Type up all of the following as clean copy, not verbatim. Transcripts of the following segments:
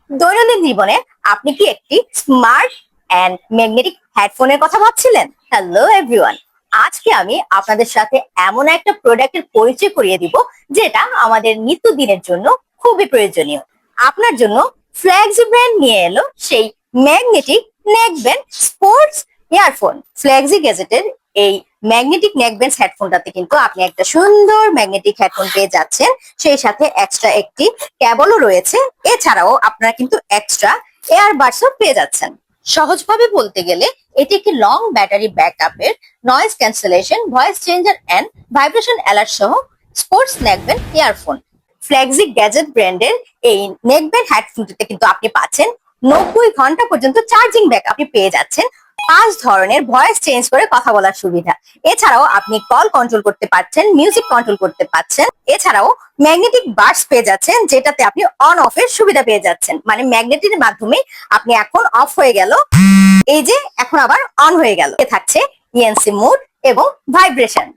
দৈনন্দিন জীবনে আপনি কি একটি স্মার্ট অ্যান্ড ম্যাগনেটিক হেডফোনের কথা ভাবছিলেন? হ্যালো এভরিওয়ান, আজকে আমি আপনাদের সাথে এমন একটা প্রোডাক্টের পরিচয় করিয়ে দিব যেটা আমাদের নিত্যদিনের জন্য খুবই প্রয়োজনীয়। আপনার জন্য ফ্ল্যাগজি ব্র্যান্ড নিয়ে এলো সেই ম্যাগনেটিক নেকব্যান্ড স্পোর্টস ইয়ারফোন। ফ্ল্যাগজি গ্যাজেটের এই ম্যাগনেটিক নেকব্যান্ড হেডফোনটাতে কিন্তু আপনি একটা সুন্দর ম্যাগনেটিক হেডফোন পেয়ে যাচ্ছেন, সেই সাথে এক্সট্রা একটি কেবলও রয়েছে। এছাড়াও আপনারা কিন্তু এক্সট্রা এয়ারবাডসও পেয়ে যাচ্ছেন। সহজভাবে বলতে গেলে এটি একটি লং ব্যাটারি ব্যাকআপের noise cancellation, voice changer and vibration alert সহ স্পোর্টস নেকব্যান্ড ইয়ারফোন। ফ্ল্যাগজি গ্যাজেট ব্র্যান্ডের এই নেকব্যান্ড হেডফোনটিতে কিন্তু আপনি পাচ্ছেন 90 ঘন্টা পর্যন্ত চার্জিং ব্যাক আপনি পেয়ে যাচ্ছেন। 5 ধরনের ভয়েস চেঞ্জ করে কথা বলার সুবিধা। এছাড়াও আপনি কল কন্ট্রোল করতে পারছেন, মিউজিক কন্ট্রোল করতে পারছেন। এছাড়াও ম্যাগনেটিক বার্ডস পেয়ে যাচ্ছেন, যেটাতে আপনি অন অফ এর সুবিধা পেয়ে যাচ্ছেন। মানে ম্যাগনেটের মাধ্যমে আপনি এখন অফ হয়ে গেল, এই যে এখন আবার অন হয়ে গেল। থাকছে ইএনসি মোড এবং ভাইব্রেশন।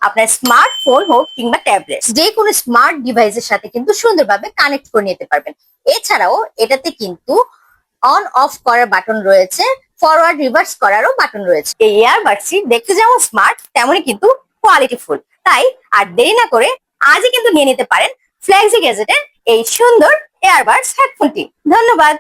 আপনার স্মার্টফোন হোক কিংবা ট্যাবলেট, যে কোনো স্মার্ট ডিভাইসের সাথে কিন্তু সুন্দরভাবে কানেক্ট করে নিতে পারবেন। এছাড়াও এটাতে কিন্তু অন অফ করার বাটন রয়েছে, ফরওয়ার্ড রিভার্স করারও বাটন রয়েছে। এই ইয়ারবাডসটি দেখতে যেমন স্মার্ট তেমনই কিন্তু কোয়ালিটিফুল। তাই আর দেরি না করে আজই কিন্তু নিয়ে নিতে পারেন ফ্ল্যাগজি গ্যাজেটের এই সুন্দর এয়ারবাডস হেডফোনটি। ধন্যবাদ।